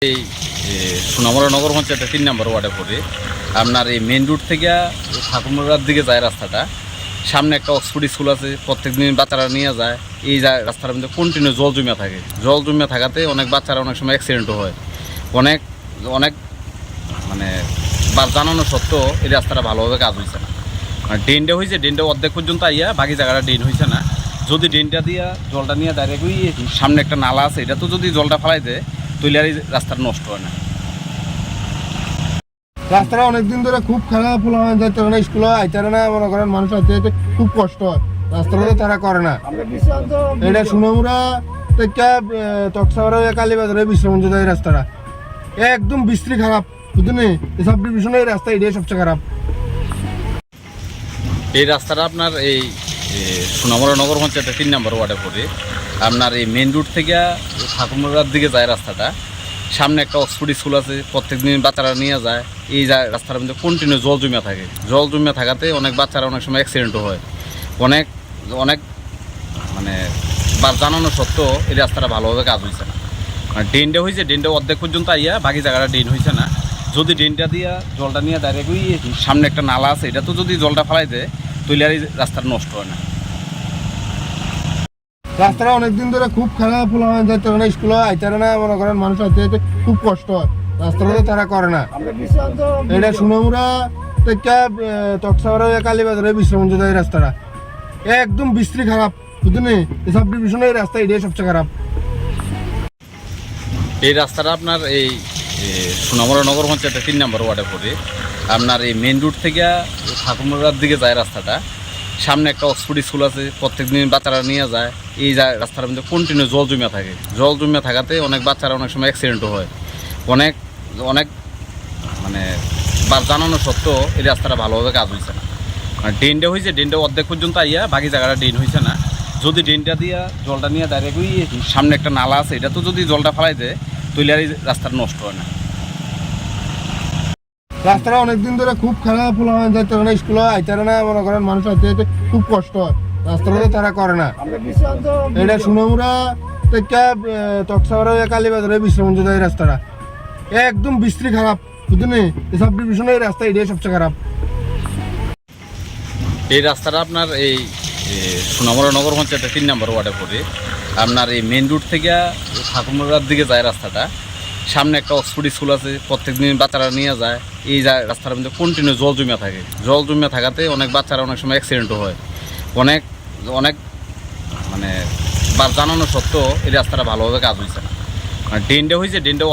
এই সোনামুড়া নগর পঞ্চায়েতের 3 নম্বর ওয়ার্ডে পড়ে আপনার এই মেন রোড থেকে ঠাকুরমুড়ার দিকে যায় রাস্তাটা। সামনে একটা অক্সফোর্ড স্কুল আছে, প্রত্যেকদিন বাচ্চারা নিয়ে যায়। এই রাস্তার মধ্যে কন্টিনিউ জল জমে থাকে। জল জমে থাকাতে অনেক বাচ্চারা অনেক সময় অ্যাক্সিডেন্টও হয়। অনেক অনেক মানে বার জানানো সত্ত্বেও এই রাস্তাটা ভালোভাবে কাজ হয়েছে না। ড্রেনটা হয়েছে, ড্রেনটা অর্ধেক পর্যন্ত আইয়া, বাকি জায়গাটা ড্রেন হয়েছে না। যদি ড্রেনটা দিয়া জলটা নিয়ে ডাইরেক্ট ওই সামনে একটা নালা আছে, এটা তো যদি জলটা ফেলাই দেয় তাহলে আর এই রাস্তাটা নষ্ট হয় না। রাস্তাটা অনেকদিন ধরে খুব খারাপ যাইতে না, স্কুলে আইতারে না, মনে করেন মানুষ আইতে যেতে খুব কষ্ট হয়। রাস্তাটা তো তারা করে না। এটা সোনামুড়া থেকে তকসাগর কালীবাজারে বিশ্রামঞ্জ যায় রাস্তাটা একদম বিশ্রী খারাপ, বুঝলেন? সাব ডিভিশনে এই রাস্তা এটাই সবচেয়ে খারাপ। এই রাস্তাটা আপনার এই সোনামুড়া নগর পঞ্চায়েতের 3 নম্বর ওয়ার্ডে পড়ে আপনার এই মেন রোড থেকে ঠাকুরমুড়ার দিকে যায় রাস্তাটা। সামনে একটা অক্সফোর্ড স্কুল আছে, প্রত্যেকদিন বাচ্চারা নিয়ে যায়। এই রাস্তার মধ্যে কন্টিনিউ জল জমে থাকে। জল জমে থাকাতে অনেক বাচ্চারা অনেক সময় অ্যাক্সিডেন্টও হয়। অনেক অনেক মানে বার জানানো সত্ত্বেও এই রাস্তাটা ভালোভাবে কাজ হয়েছে না। ড্রেনটা হয়েছে, ড্রেনটা অর্ধেক পর্যন্ত আইয়া, বাকি জায়গাটা ড্রেন হয়েছে না। যদি ড্রেনটা দিয়া জলটা নিয়ে ডাইরেক্ট ওই সামনে একটা নালা আছে, এটা তো যদি জলটা ফেলাই দেয় তাহলে আর এই রাস্তাটা নষ্ট হয় না। রাস্তাটা অনেকদিন ধরে খুব খারাপ যাইতে না, স্কুলে আইতারে না, মনে করেন মানুষ আইতে যেতে খুব কষ্ট হয়। রাস্তাটা তো তারা করে না। এটা সোনামুড়া থেকে তকসাগর কালীবাজারে বিশ্রামঞ্জ যায় রাস্তাটা একদম বিশ্রী খারাপ, বুঝলেন? সাব ডিভিশনে এই রাস্তা এটাই সবচেয়ে খারাপ। এই রাস্তাটা আপনার এই সোনামুড়া নগর পঞ্চায়েতের 3 নম্বর ওয়ার্ডে পড়ে আপনার এই মেন রোড থেকে ঠাকুরমুড়ার দিকে যায় রাস্তাটা। সামনে একটা অক্সফোর্ড স্কুল আছে, প্রত্যেকদিন বাচ্চারা নিয়ে যায়। এই রাস্তার মধ্যে কন্টিনিউ জল জমে থাকে। জল জমে থাকাতে অনেক বাচ্চারা অনেক সময় অ্যাক্সিডেন্টও হয়। অনেক অনেক মানে বার জানানো সত্ত্বেও এই রাস্তাটা ভালোভাবে কাজ হয়েছে না। ড্রেনটা হয়েছে, ড্রেনটা অর্ধেক পর্যন্ত আইয়া, বাকি জায়গাটা ড্রেন হয়েছে না। যদি ড্রেনটা দিয়া জলটা নিয়ে ডাইরেক্ট ওই সামনে একটা নালা আছে, এটা তো যদি জলটা ফেলাই দেয় তাহলে আর এই রাস্তাটা নষ্ট হয় না। রাস্তাটা অনেকদিন ধরে খুব খারাপ যাইতে না, স্কুলে আইতারে না, মনে করেন মানুষ আইতে যেতে খুব কষ্ট হয়। রাস্তাটা তো তারা করে না। এটা সোনামুড়া থেকে তকসাগর কালীবাজারে বিশ্রামঞ্জ যায় রাস্তাটা একদম বিশ্রী খারাপ, বুঝলেন? সাব ডিভিশনে এই রাস্তা এটাই সবচেয়ে খারাপ। এই রাস্তাটা আপনার এই সোনামুড়া নগর পঞ্চায়েতের 3 নম্বর ওয়ার্ডে পড়ে আপনার এই মেন রোড থেকে ঠাকুরমুড়ার দিকে যায় রাস্তাটা। সামনে একটা অক্সফোর্ড স্কুল আছে, প্রত্যেকদিন বাচ্চারা নিয়ে যায়। এই রাস্তার মধ্যে কন্টিনিউ জল জমে থাকে। জল জমে থাকাতে অনেক বাচ্চারা অনেক সময় অ্যাক্সিডেন্টও হয়। অনেক অনেক মানে বার জানানো সত্ত্বেও এই রাস্তাটা ভালোভাবে কাজ হয়েছে না। ড্রেনটা হয়েছে, ড্রেনটা